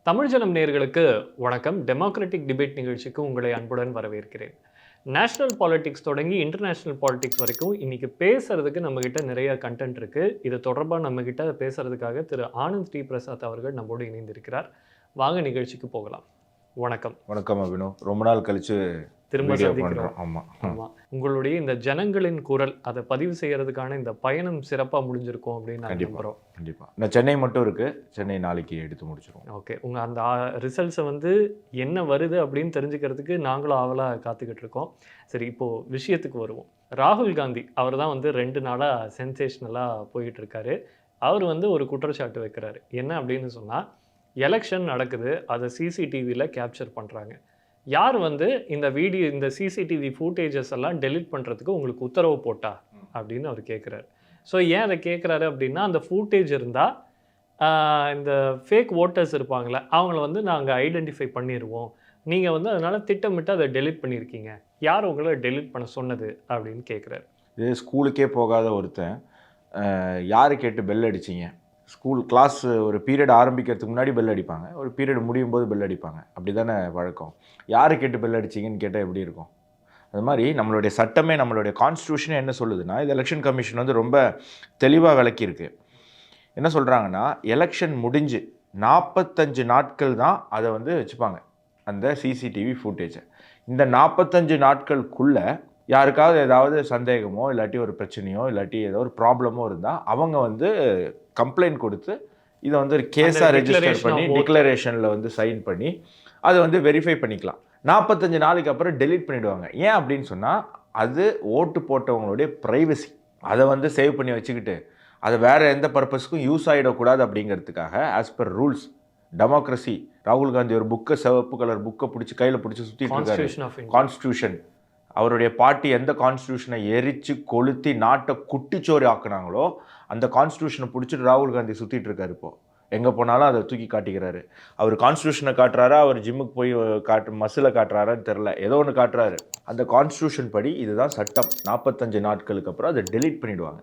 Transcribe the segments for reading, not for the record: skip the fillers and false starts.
தமிழ் ஜனம் நேயர்களுக்கு வணக்கம். டெமோக்ராட்டிக் டிபேட் நிகழ்ச்சிக்கு உங்களை அன்புடன் வரவேற்கிறேன். நேஷனல் பாலிடிக்ஸ் தொடங்கி இன்டர்நேஷனல் பாலிடிக்ஸ் வரைக்கும் இன்னைக்கு பேசுறதுக்கு நம்மகிட்ட நிறைய கண்டென்ட் இருக்கு. இது தொடர்பாக நம்மகிட்ட பேசுறதுக்காக திரு ஆனந்த் டி பிரசாத் அவர்கள் நம்மோடு இணைந்திருக்கிறார். வாங்க நிகழ்ச்சிக்கு போகலாம். வணக்கம். வணக்கம் அபினோ. ரொம்ப நாள் கழிச்சு திரும்ப சந்திக்கிறோம். ஆமா. உங்களுடைய இந்த ஜனங்களின் குரல் அதை பதிவு செய்யறதுக்கான இந்த பயணம் சிறப்பாக முடிஞ்சிருக்கும் அப்படின்னு நான் நம்புறோம். கண்டிப்பா. நான் சென்னை மட்டும் இருக்கு. சென்னை நாளைக்கு எடுத்து முடிச்சிருவோம். ஓகே. உங்க அந்த ரிசல்ட்ஸை வந்து என்ன வருது அப்படின்னு தெரிஞ்சுக்கிறதுக்கு நாங்களும் ஆவலாக காத்துக்கிட்டு இருக்கோம். சரி, இப்போ விஷயத்துக்கு வருவோம். ராகுல் காந்தி அவர் தான் வந்து 2 நாளாக சென்சேஷனலாக போயிட்டு இருக்காரு. அவர் வந்து ஒரு குற்றச்சாட்டு வைக்கிறாரு. என்ன அப்படின்னு சொன்னால், எலெக்ஷன் நடக்குது, அதை சிசிடிவியில் கேப்சர் பண்ணுறாங்க. யார் வந்து இந்த சிசிடிவி ஃபூட்டேஜஸ் எல்லாம் டெலிட் பண்ணுறதுக்கு உங்களுக்கு உத்தரவு போட்டா அப்படின்னு அவர் கேட்குறாரு. ஸோ ஏன் அதை கேட்குறாரு அப்படின்னா, அந்த ஃபூட்டேஜ் இருந்தால் இந்த ஃபேக் ஓட்டர்ஸ் இருப்பாங்களே அவங்கள வந்து நாங்கள் ஐடென்டிஃபை பண்ணிடுவோம். நீங்கள் வந்து அதனால் திட்டமிட்டு அதை டெலிட் பண்ணியிருக்கீங்க. யார் உங்களை டெலிட் பண்ண சொன்னது அப்படின்னு கேட்குறாரு. இது ஸ்கூலுக்கே போகாத ஒருத்தன் யாரை கேட்டு பெல் அடிச்சிங்க? ஸ்கூல் கிளாஸ் ஒரு பீரியட் ஆரம்பிக்கிறதுக்கு முன்னாடி பெல் அடிப்பாங்க, ஒரு பீரியட் முடியும் போது பெல் அடிப்பாங்க. அப்படி தானே வழக்கம். யாரை கேட்டு பெல் அடிச்சிங்கன்னு கேட்டால் எப்படி இருக்கும்? அது மாதிரி நம்மளுடைய சட்டமே, நம்மளுடைய கான்ஸ்டியூஷனே என்ன சொல்லுதுன்னா, இது எலெக்ஷன் கமிஷன் வந்து ரொம்ப தெளிவாக விளக்கியிருக்கு. என்ன சொல்கிறாங்கன்னா, எலெக்ஷன் முடிஞ்சு 45 நாட்கள் தான் அதை வந்து வச்சுப்பாங்க, அந்த சிசிடிவி ஃபுட்டேஜை. இந்த 45 நாட்களுக்குள்ளே யாருக்காவது ஏதாவது சந்தேகமோ இல்லாட்டி ஒரு பிரச்சனையோ இல்லாட்டி ஏதோ ஒரு ப்ராப்ளமோ இருந்தால் அவங்க வந்து கம்ப்ளைண்ட் கொடுத்து இதை வந்து ஒரு கேஸாக ரெஜிஸ்டர் பண்ணி டிக்ளரேஷனில் வந்து சைன் பண்ணி அதை வந்து வெரிஃபை பண்ணிக்கலாம். 45 நாளைக்கு அப்புறம் டெலீட் பண்ணிவிடுவாங்க. ஏன் அப்படின்னு சொன்னால், அது ஓட்டு போட்டவங்களுடைய ப்ரைவசி. அதை வந்து சேவ் பண்ணி வச்சுக்கிட்டு அதை வேறு எந்த பர்பஸ்க்கும் யூஸ் ஆகிடக்கூடாது அப்படிங்கிறதுக்காக ஆஸ் பர் ரூல்ஸ் டெமோக்ரஸி. ராகுல் காந்தி ஒரு புக்கை, சிவப்பு கலர் புக்கை பிடிச்சி கையில் பிடிச்சி சுற்றிட்டு இருக்காரு. கான்ஸ்டியூஷன், அவருடைய பார்ட்டி எந்த கான்ஸ்டியூஷனை எரித்து கொளுத்தி நாட்டை குட்டிச்சோறு ஆக்குனாங்களோ அந்த கான்ஸ்டியூஷனை பிடிச்சிட்டு ராகுல் காந்தி சுற்றிட்டு இருக்காரு. இப்போது எங்கே போனாலும் அதை தூக்கி காட்டிக்கிறாரு. அவர் கான்ஸ்டியூஷனை காட்டுறாரா, அவர் ஜிம்முக்கு போய் மசிலை காட்டுறாரான்னு தெரில, ஏதோ ஒன்று காட்டுறாரு. அந்த கான்ஸ்டியூஷன் படி இதுதான் சட்டம். 45 நாட்களுக்கு அப்புறம் அதை டெலீட் பண்ணிவிடுவாங்க.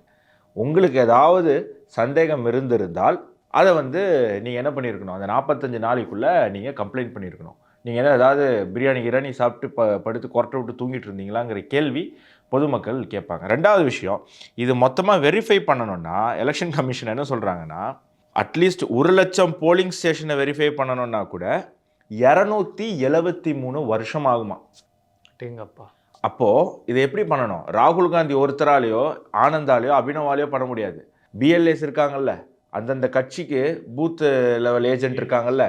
உங்களுக்கு ஏதாவது சந்தேகம் இருந்திருந்தால் அதை வந்து நீங்கள் என்ன பண்ணியிருக்கணும், அந்த 45 நாளைக்குள்ளே நீங்கள் கம்ப்ளைண்ட் பண்ணியிருக்கணும். நீங்கள் என்ன ஏதாவது பிரியாணி சாப்பிட்டு படுத்து கொரட்டை விட்டு தூங்கிட்டு இருந்தீங்களாங்கிற கேள்வி பொதுமக்கள் கேட்பாங்க. 2வது விஷயம், இது மொத்தமாக வெரிஃபை பண்ணணும்னா எலெக்ஷன் கமிஷன் என்ன சொல்கிறாங்கன்னா, அட்லீஸ்ட் 1,00,000 போலிங் ஸ்டேஷனை வெரிஃபை பண்ணணும்னா கூட 273 வருஷம் ஆகுமா. டேங்கப்பா. அப்போது இதை எப்படி பண்ணணும்? ராகுல் காந்தி ஒருத்தராலேயோ ஆனந்தாலேயோ அபினவாலேயோ பண்ண முடியாது. பிஎல்ஏஸ் இருக்காங்கல்ல, அந்தந்த கட்சிக்கு பூத்து லெவல் ஏஜென்ட் இருக்காங்கல்ல,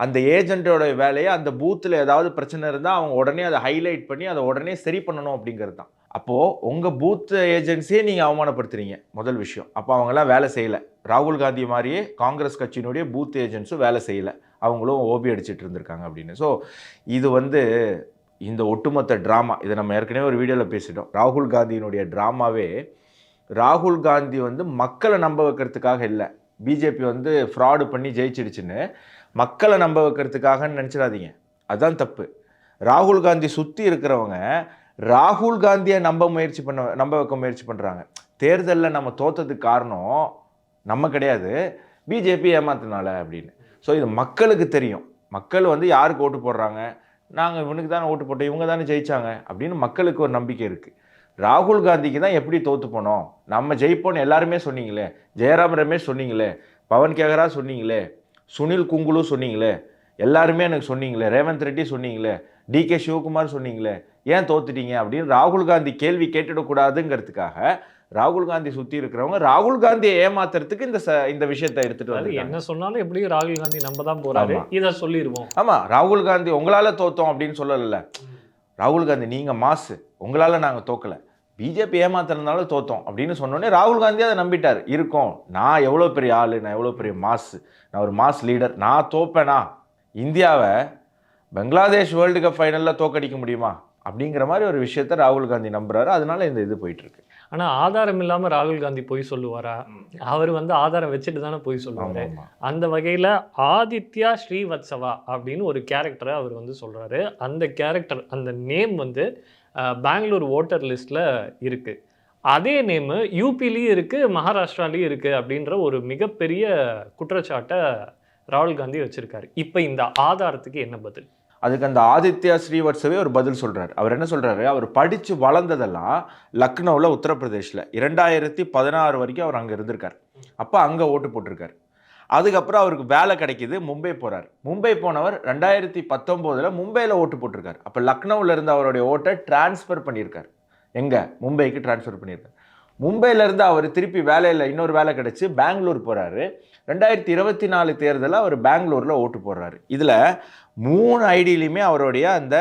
அந்த ஏஜென்ட்டோட வேலையை அந்த பூத்தில் ஏதாவது பிரச்சனை இருந்தால் அவங்க உடனே அதை ஹைலைட் பண்ணி அதை உடனே சரி பண்ணணும் அப்படிங்கிறது தான். அப்போது உங்கள் பூத் ஏஜென்சியே நீங்கள் அவமானப்படுத்துறீங்க, முதல் விஷயம். அப்போ அவங்களாம் வேலை செய்யலை. ராகுல் காந்தி மாதிரியே காங்கிரஸ் கட்சியினுடைய பூத் ஏஜென்ட்ஸும் வேலை செய்யலை, அவங்களும் ஓபி அடிச்சிட்டு இருந்திருக்காங்க அப்படின்னு. ஸோ இது வந்து இந்த ஒட்டுமொத்த ட்ராமா, இதை நம்ம ஏற்கனவே ஒரு வீடியோவில் பேசிட்டோம். ராகுல் காந்தியினுடைய ட்ராமாவே, ராகுல் காந்தி வந்து மக்களை நம்ப வைக்கிறதுக்காக இல்லை, பிஜேபி வந்து ஃப்ராடு பண்ணி ஜெயிச்சிடுச்சுன்னு மக்களை நம்ப வைக்கிறதுக்காகன்னு நினச்சிடாதீங்க. அதுதான் தப்பு. ராகுல் காந்தி சுற்றி இருக்கிறவங்க ராகுல் காந்தியை நம்ப வைக்க முயற்சி பண்ணுறாங்க. தேர்தலில் நம்ம தோற்றதுக்கு காரணம் நம்ம கிடையாது, பிஜேபி ஏமாத்தினால அப்படின்னு. ஸோ இது மக்களுக்கு தெரியும். மக்கள் வந்து யாருக்கு ஓட்டு போடுறாங்க, நாங்கள் இவனுக்கு தானே ஓட்டு போட்டோம், இவங்க தானே ஜெயித்தாங்க அப்படின்னு மக்களுக்கு ஒரு நம்பிக்கை இருக்குது. ராகுல் காந்திக்கு தான் எப்படி தோற்று போனோம், நம்ம ஜெயிப்போன்னு எல்லாருமே சொன்னீங்களே, ஜெயராம் ரமேஷ் சொன்னீங்களே, பவன் கேகரா சொன்னீங்களே, சுனில் குங்குலு சொன்னீங்களே, எல்லாருமே எனக்கு சொன்னீங்களே, ரேவந்த் ரெட்டி சொன்னீங்களே, டிகே சிவகுமார் சொன்னீங்களே, ஏன் தோத்துட்டீங்க அப்படின்னு ராகுல் காந்தி கேள்வி கேட்டுடக்கூடாதுங்கிறதுக்காக ராகுல் காந்தி சுற்றி இருக்கிறவங்க ராகுல் காந்தியை ஏமாத்துறதுக்கு இந்த விஷயத்தை எடுத்துகிட்டு வந்து என்ன சொன்னாலும் எப்படியும் ராகுல் காந்தி நம்ம தான் போகிறாரு, இதை சொல்லிடுவோம். ஆமாம், ராகுல் காந்தி உங்களால் தோத்தோம் அப்படின்னு சொல்லலை. ராகுல் காந்தி நீங்கள் மாசு, உங்களால் நாங்கள் தோக்கலை, பிஜேபி ஏமாத்தினாலும் தோத்தோம் அப்படின்னு சொன்னோடனே ராகுல் காந்தி அதை நம்பிட்டார். இருக்கும், நான் எவ்வளோ பெரிய ஆள், நான் எவ்வளோ பெரிய மாசு, நான் ஒரு மாஸ் லீடர், நான் தோப்பேனா, இந்தியாவை பங்களாதேஷ் வேர்ல்டு கப் ஃபைனலில் தோக்கடிக்க முடியுமா அப்படிங்கிற மாதிரி ஒரு விஷயத்த ராகுல் காந்தி நம்புறாரு. அதனால இந்த இது போயிட்டுருக்கு. ஆனால் ஆதாரம் இல்லாமல் ராகுல் காந்தி போய் சொல்லுவாரா? அவர் வந்து ஆதாரம் வச்சுட்டு தானே போய் சொல்லுவார். அந்த வகையில் ஆதித்யா ஸ்ரீவத்சவா அப்படின்னு ஒரு கேரக்டரை அவர் வந்து சொல்கிறாரு. அந்த கேரக்டர், அந்த நேம் வந்து பெங்களூர் ஓட்டர் லிஸ்ட்டில் இருக்குது. அதே நேமு யூபிலையும் இருக்குது, மகாராஷ்டிராலையும் இருக்குது அப்படின்ற ஒரு மிகப்பெரிய குற்றச்சாட்டை ராகுல் காந்தி வச்சிருக்காரு. இப்போ இந்த ஆதாரத்துக்கு என்ன பதில்? அதுக்கு அந்த ஆதித்யா ஸ்ரீவத்சவே ஒரு பதில் சொல்றாரு. அவர் என்ன சொல்றாரு, அவர் படிச்சு வளர்ந்ததெல்லாம் லக்னோவில், உத்தரப்பிரதேஷ்ல 2016 வரைக்கும் அவர் அங்க இருந்திருக்காரு. அப்போ அங்க ஓட்டு போட்டிருக்காரு. அதுக்கப்புறம் அவருக்கு வேலை கிடைக்குது, மும்பை போறார். மும்பை போனவர் 2019 மும்பையில் ஓட்டு போட்டிருக்காரு. அப்போ லக்னோவில் இருந்து அவருடைய ஓட்டை டிரான்ஸ்ஃபர் பண்ணியிருக்காரு. எங்க? மும்பைக்கு டிரான்ஸ்ஃபர் பண்ணியிருக்காரு. மும்பையிலேருந்து அவர் திருப்பி வேலையில் இன்னொரு வேலை கிடைச்சி பெங்களூர் போகிறாரு. 2024 தேர்தலில் அவர் பெங்களூரில் ஓட்டு போடுறாரு. இதில் 3 ஐடியிலையுமே அவருடைய அந்த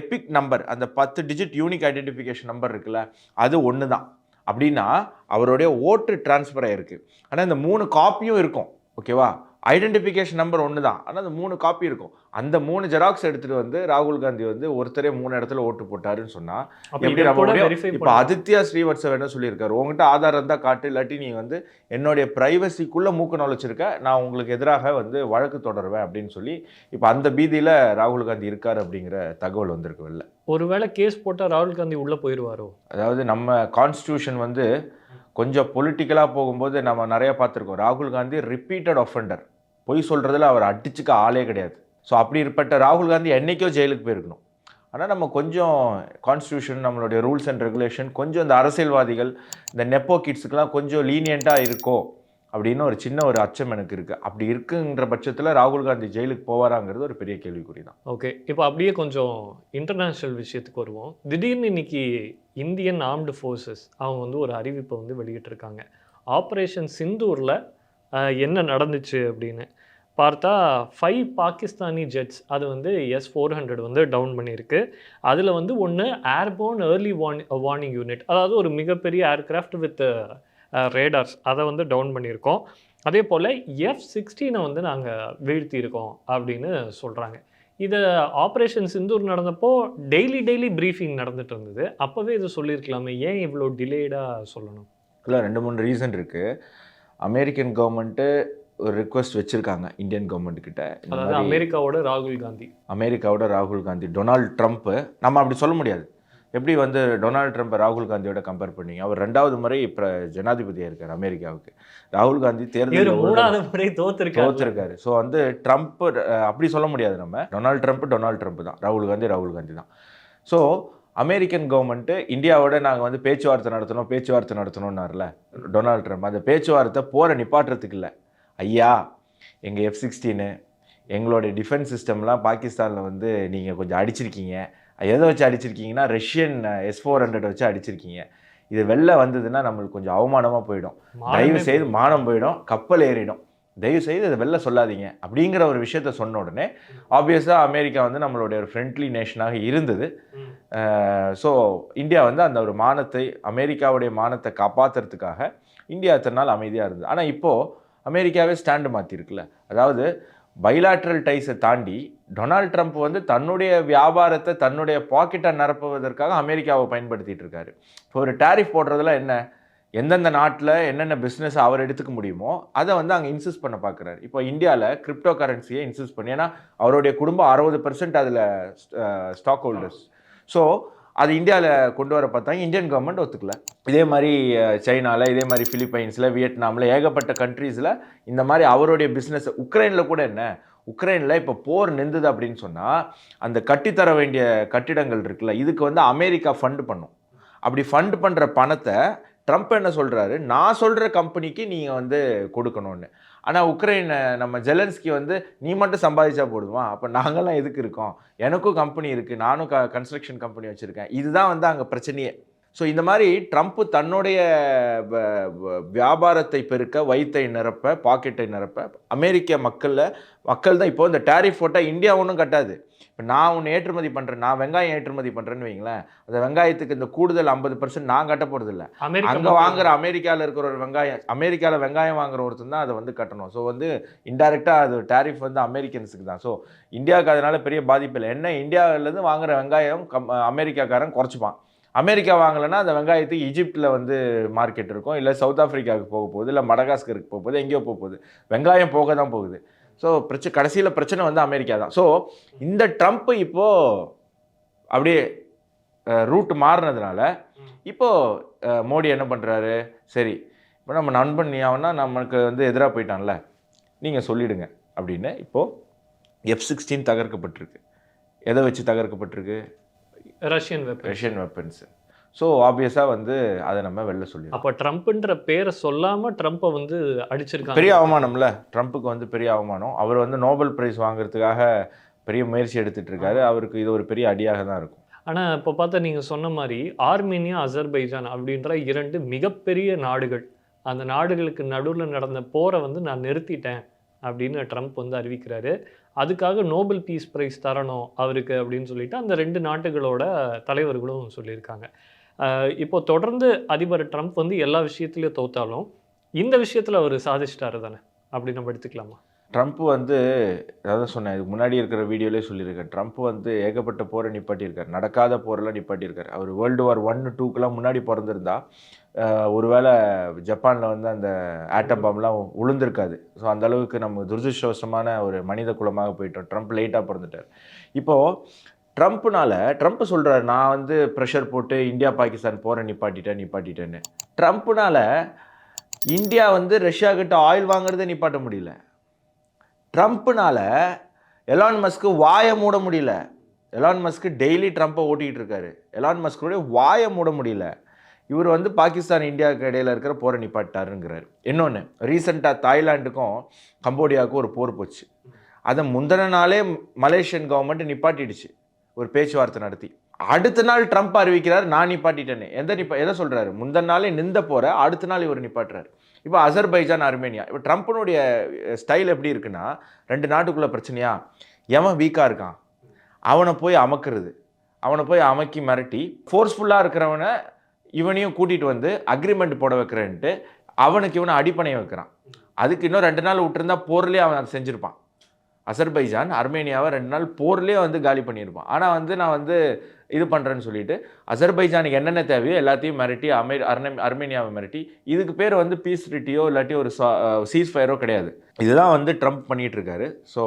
எபிக் நம்பர், அந்த 10 டிஜிட் யூனிக் ஐடென்டிஃபிகேஷன் நம்பர் இருக்குல்ல, அது ஒன்று தான். அப்படின்னா அவருடைய ஓட்டு டிரான்ஸ்ஃபர் ஆகிருக்கு. ஆனால் இந்த 3 காப்பியும் இருக்கும். ஓகேவா? ஐடென்டிஃபிகேஷன் நம்பர் ஒன்று தான், ஆனால் அந்த 3 காப்பி இருக்கும். அந்த 3 ஜெராக்ஸ் எடுத்துகிட்டு வந்து ராகுல் காந்தி வந்து ஒருத்தரே 3 இடத்துல ஓட்டு போட்டாருன்னு சொன்னால் எப்படி நம்ம முடியும்? இப்போ ஆதித்யா ஸ்ரீவத்சவ என்ன சொல்லியிருக்காரு, உங்ககிட்ட ஆதாரம் தான் காட்டு, இல்லாட்டி நீ வந்து என்னுடைய ப்ரைவசிக்குள்ளே மூக்கு நுழைச்சிருக்க, நான் உங்களுக்கு எதிராக வந்து வழக்கு தொடருவேன் அப்படின்னு சொல்லி இப்போ அந்த பீதியில் ராகுல் காந்தி இருக்கார் அப்படிங்கிற தகவல் வந்திருக்கு வெளில. ஒருவேளை கேஸ் போட்டால் ராகுல் காந்தி உள்ளே போயிடுவாரோ? அதாவது நம்ம கான்ஸ்டியூஷன் வந்து கொஞ்சம் பொலிட்டிக்கலாக போகும்போது நம்ம நிறைய பார்த்துருக்கோம். ராகுல் காந்தி ரிப்பீட்டட் ஒஃபெண்டர், பொய் சொல்கிறதுல அவர் அடிச்சுக்க ஆளே கிடையாது. ஸோ அப்படிப்பட்ட ராகுல் காந்தி என்றைக்கோ ஜெயிலுக்கு போயிருக்கணும். ஆனால் நம்ம கொஞ்சம் கான்ஸ்டியூஷன், நம்மளுடைய ரூல்ஸ் அண்ட் ரெகுலேஷன், கொஞ்சம் இந்த அரசியல்வாதிகள், இந்த நெப்போ கிட்ஸுக்கெலாம் கொஞ்சம் லீனியண்ட்டாக இருக்கோ அப்படின்னு ஒரு சின்ன ஒரு அச்சம் எனக்கு இருக்குது. அப்படி இருக்குங்கிற பட்சத்தில் ராகுல் காந்தி ஜெயிலுக்கு போவாராங்கிறது ஒரு பெரிய கேள்விக்குறி தான். ஓகே, இப்போ அப்படியே கொஞ்சம் இன்டர்நேஷ்னல் விஷயத்துக்கு வருவோம். திடீர்னு இன்னைக்கு இந்தியன் ஆர்ம்டு ஃபோர்ஸஸ் அவங்க வந்து ஒரு அறிவிப்பை வந்து வெளியிட்டிருக்காங்க. ஆப்ரேஷன் சிந்தூரில் என்ன நடந்துச்சு அப்படின்னு பார்த்தா 5 பாகிஸ்தானி ஜெட்ஸ் அது வந்து S-400 வந்து டவுன் பண்ணியிருக்கு. அதில் வந்து ஒன்று ஏர்போர்ன் ஏர்லி வார்னிங் யூனிட், அதாவது ஒரு மிகப்பெரிய ஏர்கிராஃப்ட் வித் ரேடார்ஸ், அதை வந்து டவுன் பண்ணியிருக்கோம். அதே போல் F-16 வந்து நாங்கள் வீழ்த்தியிருக்கோம் அப்படின்னு சொல்கிறாங்க. இதை ஆப்ரேஷன் சிந்தூர் நடந்தப்போ டெய்லி ப்ரீஃபிங் நடந்துட்டு இருந்தது. அப்போவே இதை சொல்லியிருக்கலாமே, ஏன் இவ்வளோ டிலேடாக சொல்லணும்? இல்லை, 2-3 ரீசன் இருக்குது. அமெரிக்கன் கவர்மெண்ட்டு ஒரு ரிக்வெஸ்ட் வச்சுருக்காங்க இந்தியன் கவர்மெண்ட் கிட்ட. அதாவது அமெரிக்காவோட ராகுல் காந்தி, டொனால்டு ட்ரம்ப்பு. நம்ம அப்படி சொல்ல முடியாது. எப்படி வந்து டொனால்டு ட்ரம்ப்பை ராகுல் காந்தியோட கம்பேர் பண்ணீங்க? அவர் 2வது முறை இப்போ ஜனாதிபதியாக இருக்கார் அமெரிக்காவுக்கு. ராகுல் காந்தி தேர்தல் 3வது முறை தோத்துருக்காரு. ஸோ வந்து ட்ரம்ப் அப்படி சொல்ல முடியாது. நம்ம டொனால்டு ட்ரம்ப் தான், ராகுல் காந்தி தான். ஸோ அமெரிக்கன் கவர்மெண்ட்டு இந்தியாவோட நாங்கள் வந்து பேச்சுவார்த்தை நடத்தணும்னார்ல டொனால்டு ட்ரம்ப். அந்த பேச்சுவார்த்தை போகிற நிப்பாட்டுறதுக்கு இல்லை. ஐயா, எங்கள் F-16 எங்களுடைய டிஃபென்ஸ் சிஸ்டம்லாம் பாகிஸ்தானில் வந்து நீங்கள் கொஞ்சம் அடிச்சிருக்கீங்க. எதை வச்சு அடிச்சிருக்கீங்கன்னா ரஷ்யன் S-400 வச்சு அடிச்சிருக்கீங்க. இது வெளில வந்ததுன்னா நம்மளுக்கு கொஞ்சம் அவமானமாக போயிடும், தயவு செய்து மானம் போயிடும், கப்பல் ஏறிடும், தயவு செய்து அதை வெளில சொல்லாதீங்க அப்படிங்கிற ஒரு விஷயத்த சொன்ன உடனே ஆப்வியஸாக அமெரிக்கா வந்து நம்மளுடைய ஒரு ஃப்ரெண்ட்லி நேஷனாக இருந்தது. ஸோ இந்தியா வந்து அந்த ஒரு மானத்தை, அமெரிக்காவுடைய மானத்தை காப்பாற்றுறதுக்காக இந்தியா இத்தனை நாள் அமைதியாக இருந்தது. ஆனால் இப்போது அமெரிக்காவே ஸ்டாண்டு மாற்றிருக்குல்ல. அதாவது பைலாட்ரல் டைஸை தாண்டி டொனால்டு ட்ரம்ப் வந்து தன்னுடைய வியாபாரத்தை, தன்னுடைய பாக்கெட்டை நிரப்புவதற்காக அமெரிக்காவை பயன்படுத்திகிட்டு இருக்காரு. இப்போ ஒரு டேரிஃப் போடுறதுல என்ன, எந்தெந்த நாட்டில் என்னென்ன பிஸ்னஸ் அவர் எடுத்துக்க முடியுமோ அதை வந்து அங்கே இன்சிஸ்ட் பண்ண பார்க்குறாரு. இப்போ இந்தியாவில் கிரிப்டோ கரன்சியை இன்சிஸ்ட் பண்ணி, ஏன்னா அவருடைய குடும்பம் 60% அதில் ஸ்டாக் ஹோல்டர்ஸ். ஸோ அது இந்தியாவில் கொண்டு வர பார்த்தாங்க, இந்தியன் கவர்மெண்ட் ஒத்துக்கல. இதே மாதிரி சைனாவில், இதே மாதிரி ஃபிலிப்பைன்ஸில், வியட்நாமில், ஏகப்பட்ட கண்ட்ரீஸில் இந்த மாதிரி அவருடைய பிஸ்னஸ். உக்ரைனில் கூட என்ன, உக்ரைனில் இப்போ போர் நின்றுது அப்படின்னு சொன்னால் அந்த கட்டித்தர வேண்டிய கட்டிடங்கள் இருக்குல்ல, இதுக்கு வந்து அமெரிக்கா ஃபண்டு பண்ணும். அப்படி ஃபண்டு பண்ணுற பணத்தை ட்ரம்ப் என்ன சொல்கிறாரு, நான் சொல்கிற கம்பெனிக்கு நீங்கள் வந்து கொடுக்கணும்னு. ஆனால் உக்ரைன் நம்ம ஜெலன்ஸ்கி வந்து நீ மட்டும் சம்பாதிச்சா போடுமா, அப்போ நாங்கள்லாம் எதுக்கு இருக்கோம், எனக்கும் கம்பெனி இருக்குது, நானும் கன்ஸ்ட்ரக்ஷன் கம்பெனி வச்சுருக்கேன். இதுதான் வந்து அங்கே பிரச்சனையே. ஸோ இந்த மாதிரி ட்ரம்ப் தன்னுடைய வியாபாரத்தை பெருக்க, வயிற்றை நிரப்ப, பாக்கெட்டை நிரப்ப அமெரிக்க மக்கள் தான். இப்போ இந்த டேரிஃப் போட்டால் இந்தியா ஒன்றும் கட்டாது. இப்போ நான் ஒன்று ஏற்றுமதி பண்ணுறேன், நான் வெங்காயம் ஏற்றுமதி பண்ணுறேன்னு வைங்களேன், அந்த வெங்காயத்துக்கு இந்த கூடுதல் 50% நான் கட்ட போகிறது இல்லை. அங்கே வாங்குற அமெரிக்காவில் இருக்கிற ஒரு அமெரிக்காவில் வெங்காயம் வாங்குற ஒருத்தன் தான் அதை வந்து கட்டணும். ஸோ வந்து இன்டைரக்டாக அது டேரிஃப் வந்து அமெரிக்கன்ஸுக்கு தான். ஸோ இந்தியாவுக்கு அதனால பெரிய பாதிப்பு இல்லை. என்ன, இந்தியாவிலேருந்து வாங்குற வெங்காயம் அமெரிக்காக்காரன் குறைச்சிப்பான். அமெரிக்கா வாங்கலைன்னா அந்த வெங்காயத்துக்கு ஈஜிப்டில் வந்து மார்க்கெட் இருக்கும், இல்லை சவுத் ஆஃப்ரிக்காவுக்கு போக போகுது, இல்லை மடகாஸ்கருக்கு போக போகுது, எங்கேயோ போகுது. வெங்காயம் போக தான் போகுது. ஸோ கடைசியில் பிரச்சனை வந்து அமெரிக்கா தான். ஸோ இந்த ட்ரம்ப் இப்போது அப்படியே ரூட் மாறினதுனால இப்போது மோடி என்ன பண்ணுறாரு, சரி இப்போ நம்ம நண்பன் நீ அவனா நமக்கு வந்து எதிராக போயிட்டான்ல, நீங்கள் சொல்லிவிடுங்க, அப்படின்னு இப்போது F-16 தகர்க்கப்பட்டிருக்கு. எதை வச்சு தகர்க்கப்பட்டிருக்கு? Russian weapons. ஸோ ஆப்வியஸாக வந்து அதை நம்ம வெளில சொல்லிடுறோம். அப்போ ட்ரம்ப்ன்ற பேரை சொல்லாமல் ட்ரம்ப்பை வந்து அடிச்சிருக்காங்க. பெரிய அவமானம்ல, ட்ரம்ப்புக்கு வந்து பெரிய அவமானம். அவர் வந்து நோபல் பிரைஸ் வாங்குறதுக்காக பெரிய முயற்சி எடுத்துகிட்டு இருக்காரு. அவருக்கு இது ஒரு பெரிய அடியாக தான் இருக்கும். ஆனால் இப்போ பார்த்தா நீங்கள் சொன்ன மாதிரி ஆர்மீனியா, அசர்பைஜான் அப்படின்ற 2 மிகப்பெரிய நாடுகள், அந்த நாடுகளுக்கு நடுவில் நடந்த போரை வந்து நான் நிறுத்திட்டேன் அப்படின்னு ட்ரம்ப் வந்து அறிவிக்கிறாரு. அதுக்காக நோபல் பீஸ் பிரைஸ் தரணும் அவருக்கு அப்படின்னு சொல்லிட்டு அந்த 2 நாட்டுகளோட தலைவர்களும் சொல்லியிருக்காங்க. இப்போ தொடர்ந்து அதிபர் ட்ரம்ப் வந்து எல்லா விஷயத்துலையும் தோத்தாலும் இந்த விஷயத்தில் அவர் சாதிச்சிட்டாரு தானே, அப்படி நம்ம எடுத்துக்கலாமா? ட்ரம்ப் வந்து அதான் சொன்னேன், இதுக்கு முன்னாடி இருக்கிற வீடியோலே சொல்லியிருக்காரு. ட்ரம்ப் வந்து ஏகப்பட்ட போரை நிப்பாட்டியிருக்காரு, நடக்காத போரெல்லாம் நிப்பாட்டியிருக்காரு. அவர் வேர்ல்டு வார் 1, 2க்கெல்லாம் முன்னாடி பிறந்திருந்தா ஒருவேளை ஜப்பானில் வந்து அந்த ஆட்டம் பாம்லாம் உளுந்திருக்காது. ஸோ அந்தளவுக்கு நம்ம துரதிருஷ்டவசமான ஒரு மனித குலமாக போயிட்டோம். ட்ரம்ப் லேட்டாக பிறந்துட்டார். இப்போது ட்ரம்ப் சொல்கிறார், நான் வந்து ப்ரெஷர் போட்டு இந்தியா பாகிஸ்தான் போரை நிப்பாட்டிட்டேன்னு. ட்ரம்ப்னால இந்தியா வந்து ரஷ்யா கிட்ட ஆயில் வாங்குறதை நிப்பாட்ட முடியல. ட்ரம்ப்னால எலான் மஸ்க்கு வாயை மூட முடியல. எலான் மஸ்க்கு டெய்லி ட்ரம்ப்பை ஓட்டிகிட்டு இருக்காரு. எலான் மஸ்க்குடைய வாயை மூட முடியல. இவர் வந்து பாகிஸ்தான் இந்தியாவுக்கு இடையில் இருக்கிற போரை நிப்பாட்டாருங்கிறார். இன்னொன்று, ரீசெண்டாக தாய்லாண்டுக்கும் கம்போடியாவுக்கும் ஒரு போர் போச்சு. அதை முந்தின நாளே மலேசியன் கவர்மெண்ட் நிப்பாட்டிடுச்சு, ஒரு பேச்சுவார்த்தை நடத்தி. அடுத்த நாள் ட்ரம்ப் அறிவிக்கிறார், நான் நிப்பாட்டிட்டேன்னு. எதை சொல்கிறாரு? முந்தின நாளே நின்ற போரை அடுத்த நாள் இவர் நிப்பாட்டுறாரு. இப்போ அசர்பைஜான், அர்மேனியா. இப்போ ட்ரம்ப்பினுடைய ஸ்டைல் எப்படி இருக்குன்னா, 2 நாட்டுக்குள்ளே பிரச்சனையா, எவன் வீக்காக இருக்கான் அவனை போய் அமக்கிறது, அவனை போய் அமக்கி மிரட்டி ஃபோர்ஸ்ஃபுல்லாக இருக்கிறவனை இவனையும் கூட்டிகிட்டு வந்து அக்ரிமெண்ட் போட வைக்கிறேன்ட்டு அவனுக்கு இவனை அடிப்பணைய வைக்கிறான். அதுக்கு இன்னும் 2 நாள் விட்டுருந்தா போர்லேயே அவன் அதை செஞ்சுருப்பான். அசர்பைஜான் அர்மேனியாவை 2 நாள் போர்லேயே வந்து காலி பண்ணியிருப்பான். ஆனால் வந்து நான் வந்து இது பண்ணுறேன்னு சொல்லிட்டு அசர்பைஜானுக்கு என்னென்ன தேவையோ எல்லாத்தையும் மிரட்டி அர்மேனியாவை மிரட்டி, இதுக்கு பேர் வந்து பீஸ் ட்ரீட்டியோ இல்லாட்டி ஒரு சீஸ் ஃபயரோ கிடையாது. இதுதான் வந்து ட்ரம்ப் பண்ணிட்டு இருக்காரு. ஸோ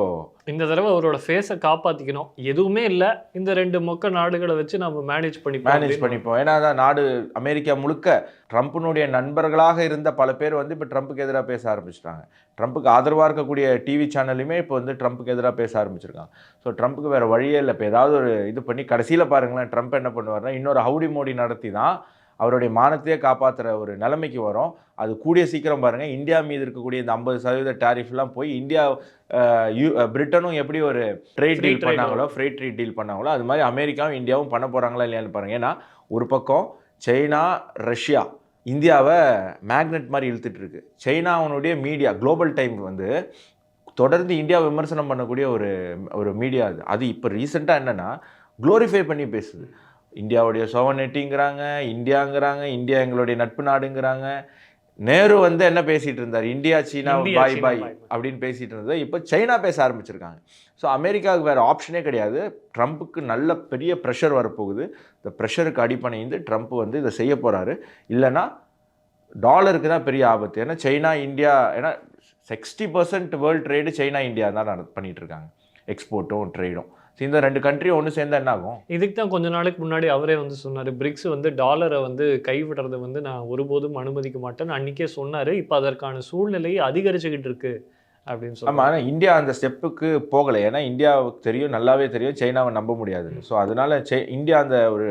இந்த தடவை அவரோட ஃபேஸை காப்பாற்றிக்கணும். எதுவுமே இல்லை, இந்த 2 மொக்க நாடுகளை வச்சு நம்ம மேனேஜ் பண்ணிப்போம். ஏன்னா தான் நாடு அமெரிக்கா முழுக்க ட்ரம்ப்பினுடைய நண்பர்களாக இருந்த பல பேர் வந்து இப்போ ட்ரம்ப்புக்கு எதிராக பேச ஆரம்பிச்சிட்டாங்க. ட்ரம்ப்புக்கு ஆதரவாக இருக்கக்கூடிய டிவி சேனலுமே இப்போ வந்து ட்ரம்ப்புக்கு எதிராக பேச ஆரம்பிச்சிருக்காங்க. ஸோ ட்ரம்ப்புக்கு வேறு வழியே இல்லை. இப்போ ஏதாவது ஒரு இது பண்ணி கடைசியில் பாருங்களேன், ட்ரம்ப் என்ன பண்ணுவார்னா இன்னொரு ஹவுடி மோடி நடத்தி தான் அவருடைய மானத்தையே காப்பாற்றுற ஒரு நிலைமைக்கு வரும். அது கூடிய சீக்கிரம் பாருங்கள், இந்தியா மீது இருக்கக்கூடிய இந்த 50% டேரிஃப்லாம் போய் இந்தியா பிரிட்டனும் எப்படி ஒரு ட்ரேட் டீல் பண்ணாங்களோ, ஃப்ரீ ட்ரேட் டீல் பண்ணாங்களோ, அது மாதிரி அமெரிக்காவும் இந்தியாவும் பண்ண போகிறாங்களா இல்லையான்னு பாருங்கள். ஏன்னா ஒரு பக்கம் சைனா, ரஷ்யா இந்தியாவை மேக்னெட் மாதிரி இழுத்துட்டு இருக்கு. சைனாவுடைய மீடியா குளோபல் டைம் வந்து தொடர்ந்து இந்தியா விமர்சனம் பண்ணக்கூடிய ஒரு மீடியா அது இப்போ ரீசெண்டாக என்னென்னா க்ளோரிஃபை பண்ணி பேசுது. இந்தியாவுடைய சோவர்னிட்டிங்கிறாங்க, இந்தியா எங்களுடைய நட்பு நாடுங்கிறாங்க. நேரு வந்து என்ன பேசிகிட்டு இருந்தார், இந்தியா சீனா பாய் அப்படின்னு பேசிகிட்டு இருந்தது. இப்போ சைனா பேச ஆரம்பிச்சிருக்காங்க. ஸோ அமெரிக்காவுக்கு வேறு ஆப்ஷனே கிடையாது. ட்ரம்ப்புக்கு நல்ல பெரிய ப்ரெஷர் வரப்போகுது. இந்த ப்ரெஷருக்கு அடிப்படைந்து ட்ரம்ப் வந்து இதை செய்ய போகிறாரு. இல்லைன்னா டாலருக்கு தான் பெரிய ஆபத்து. ஏன்னா சைனா இந்தியா, ஏன்னா 60% வேர்ல்டு ட்ரேடு சைனா இந்தியா தான் பண்ணிகிட்டு இருக்காங்க, எக்ஸ்போர்ட்டும் ட்ரேடும். இந்த 2 கண்ட்ரியும் ஒன்று சேர்ந்தா என்ன ஆகும்? இதுக்கு தான் கொஞ்ச நாளைக்கு முன்னாடி அவரே வந்து சொன்னார், பிரிக்ஸ் வந்து டாலரை வந்து கைவிடுறதை வந்து நான் ஒருபோதும் அனுமதிக்க மாட்டேன்னு அன்றைக்கே சொன்னார். இப்போ அதற்கான சூழ்நிலையை அதிகரிச்சுக்கிட்டு இருக்கு அப்படின்னு சொல்லி. ஆமாம், ஆனால் இந்தியா அந்த ஸ்டெப்புக்கு போகலை. ஏன்னா இந்தியாவுக்கு தெரியும், நல்லாவே தெரியும் சைனாவை நம்ப முடியாதுன்னு. ஸோ அதனால் இந்தியா அந்த ஒரு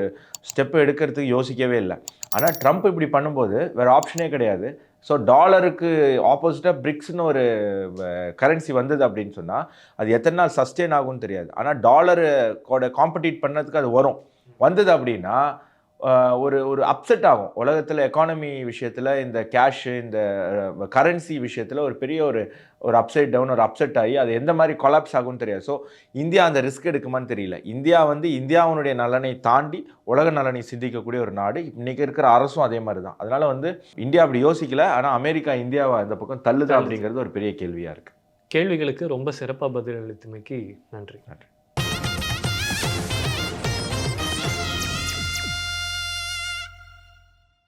ஸ்டெப்பு எடுக்கிறதுக்கு யோசிக்கவே இல்லை. ஆனால் ட்ரம்ப் இப்படி பண்ணும்போது வேறு ஆப்ஷனே கிடையாது. ஸோ டாலருக்கு ஆப்போசிட்டாக பிரிக்ஸ்னு ஒரு கரன்சி வந்தது அப்படின்னு சொன்னால் அது எத்தனை நாள் சஸ்டெயின் ஆகும்னு தெரியாது. ஆனால் டாலரோட காம்படிட் பண்ணுறதுக்கு அது வந்தது அப்படின்னா ஒரு அப்செட் ஆகும். உலகத்தில் எக்கானமி விஷயத்தில், இந்த கேஷு, இந்த கரன்சி விஷயத்தில் ஒரு பெரிய ஒரு அப்சைட் டவுன், ஒரு அப்செட் ஆகி அது எந்த மாதிரி கொலாப்ஸ் ஆகும்னு தெரியாது. ஸோ இந்தியா அந்த ரிஸ்க் எடுக்குமான்னு தெரியல. இந்தியா வந்து இந்தியாவுடைய நலனை தாண்டி உலக நலனை சிந்திக்கக்கூடிய ஒரு நாடு. இன்றைக்கி இருக்கிற அரசும் அதே மாதிரி தான். அதனால் வந்து இந்தியா அப்படி யோசிக்கல. ஆனால் அமெரிக்கா இந்தியாவை அந்த பக்கம் தள்ளுதா அப்படிங்கிறது ஒரு பெரிய கேள்வியாக இருக்குது. கேள்விகளுக்கு ரொம்ப சிறப்பாக பதிலளித்தமைக்கு நன்றி.